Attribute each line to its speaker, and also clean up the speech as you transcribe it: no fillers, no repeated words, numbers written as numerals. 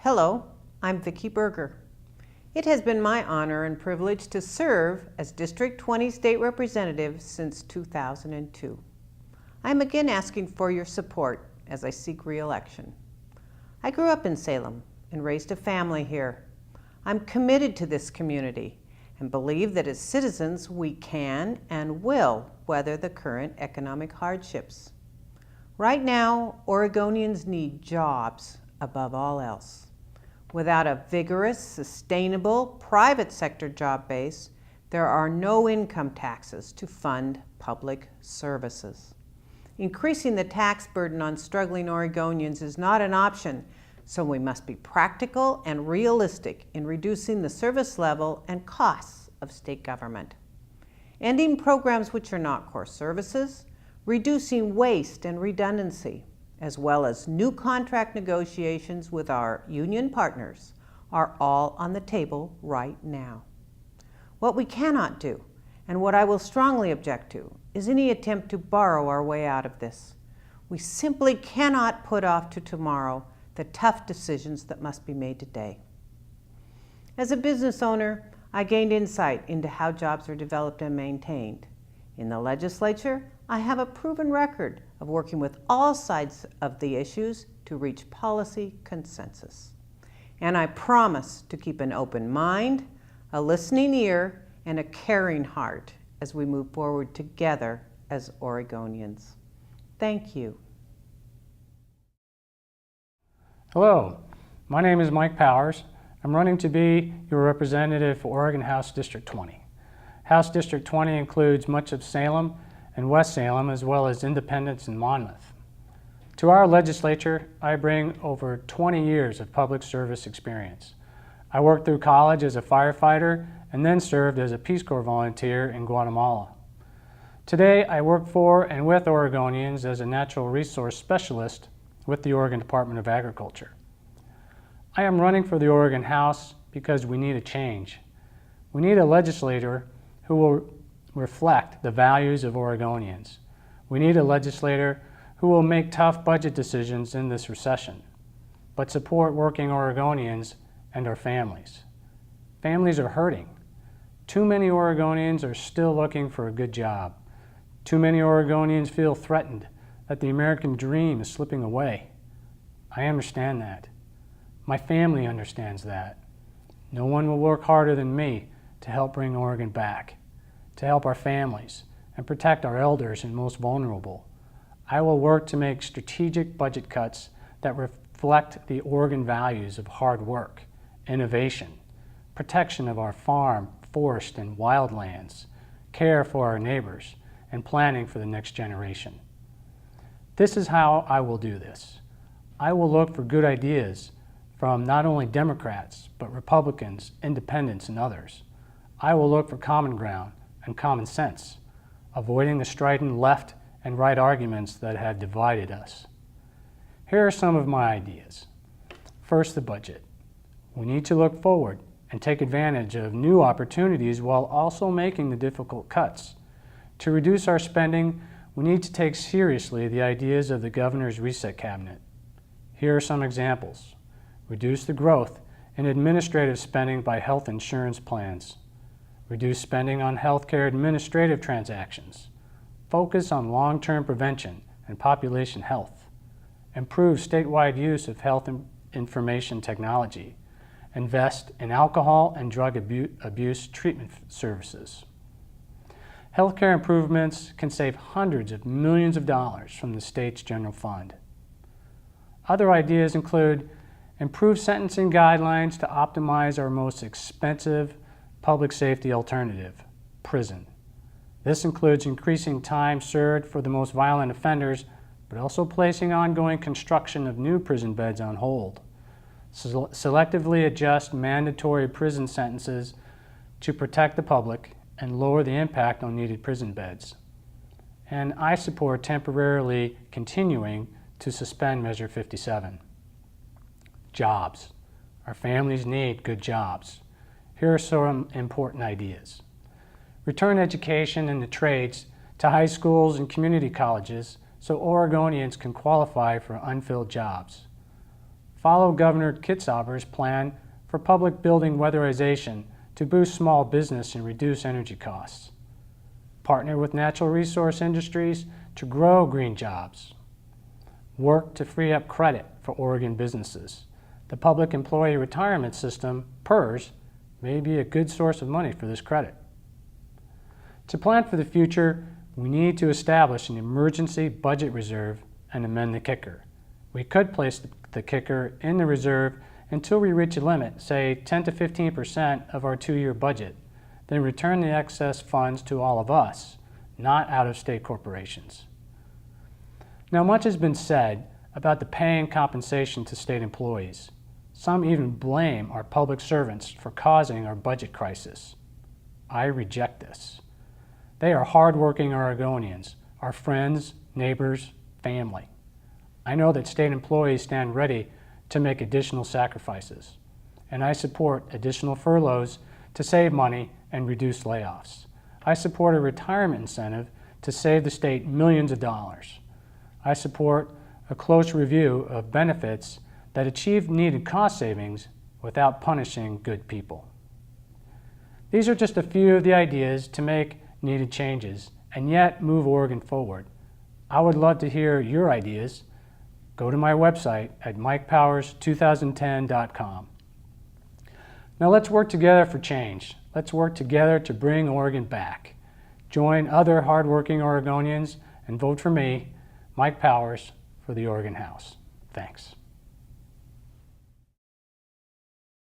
Speaker 1: Hello, I'm Vicki Berger. It has been my honor and privilege to serve as District 20 State Representative since 2002. I am again asking for your support as I seek re-election. I grew up in Salem and raised a family here. I'm committed to this community and believe that as citizens we can and will weather the current economic hardships. Right now, Oregonians need jobs above all else. Without a vigorous, sustainable, private sector job base, there are no income taxes to fund public services. Increasing the tax burden on struggling Oregonians is not an option, so we must be practical and realistic in reducing the service level and costs of state government. Ending programs which are not core services, reducing waste and redundancy, as well as new contract negotiations with our union partners, are all on the table right now. What we cannot do, and what I will strongly object to, is any attempt to borrow our way out of this. We simply cannot put off to tomorrow the tough decisions that must be made today. As a business owner, I gained insight into how jobs are developed and maintained. In the legislature, I have a proven record of working with all sides of the issues to reach policy consensus. And I promise to keep an open mind, a listening ear, and a caring heart as we move forward together as Oregonians. Thank you.
Speaker 2: Hello, my name is Mike Powers. I'm running to be your representative for Oregon House District 20. House District 20 includes much of Salem and West Salem, as well as Independence and Monmouth. To our legislature, I bring over 20 years of public service experience. I worked through college as a firefighter and then served as a Peace Corps volunteer in Guatemala. Today, I work for and with Oregonians as a natural resource specialist with the Oregon Department of Agriculture. I am running for the Oregon House because we need a change. We need a legislator who will reflect the values of Oregonians. We need a legislator who will make tough budget decisions in this recession, but support working Oregonians and our families. Families are hurting. Too many Oregonians are still looking for a good job. Too many Oregonians feel threatened that the American dream is slipping away. I understand that. My family understands that. No one will work harder than me to help bring Oregon back, to help our families, and protect our elders and most vulnerable. I will work to make strategic budget cuts that reflect the Oregon values of hard work, innovation, protection of our farm, forest, and wildlands, care for our neighbors, and planning for the next generation. This is how I will do this. I will look for good ideas from not only Democrats, but Republicans, Independents, and others. I will look for common ground and common sense, avoiding the strident left and right arguments that have divided us. Here are some of my ideas. First, the budget. We need to look forward and take advantage of new opportunities while also making the difficult cuts. To reduce our spending, we need to take seriously the ideas of the Governor's Reset Cabinet. Here are some examples. Reduce the growth in administrative spending by health insurance plans. Reduce spending on healthcare administrative transactions. Focus on long-term prevention and population health. Improve statewide use of health information technology. Invest in alcohol and drug abuse treatment services. Healthcare improvements can save hundreds of millions of dollars from the state's general fund. Other ideas include improve sentencing guidelines to optimize our most expensive public safety alternative, prison. This includes increasing time served for the most violent offenders, but also placing ongoing construction of new prison beds on hold. Selectively adjust mandatory prison sentences to protect the public and lower the impact on needed prison beds. And I support temporarily continuing to suspend Measure 57. Jobs. Our families need good jobs. Here are some important ideas. Return education in the trades to high schools and community colleges so Oregonians can qualify for unfilled jobs. follow Governor Kitzhaber's plan for public building weatherization to boost small business and reduce energy costs. Partner with natural resource industries to grow green jobs. Work to free up credit for Oregon businesses. The Public Employee Retirement System, PERS, may be a good source of money for this credit. To plan for the future, we need to establish an emergency budget reserve and amend the kicker. We could place the kicker in the reserve until we reach a limit, say 10 to 15% of our 2-year budget, then return the excess funds to all of us, not out-of-state corporations. Now, much has been said about the pay and compensation to state employees. Some even blame our public servants for causing our budget crisis. I reject this. They are hardworking Oregonians, our friends, neighbors, family. I know that state employees stand ready to make additional sacrifices, and I support additional furloughs to save money and reduce layoffs. I support a retirement incentive to save the state millions of dollars. I support a close review of benefits that achieve needed cost savings without punishing good people. These are just a few of the ideas to make needed changes and yet move Oregon forward. I would love to hear your ideas. Go to my website at mikepowers2010.com. Now let's work together for change. Let's work together to bring Oregon back. Join other hardworking Oregonians and vote for me, Mike Powers, for the Oregon House. Thanks.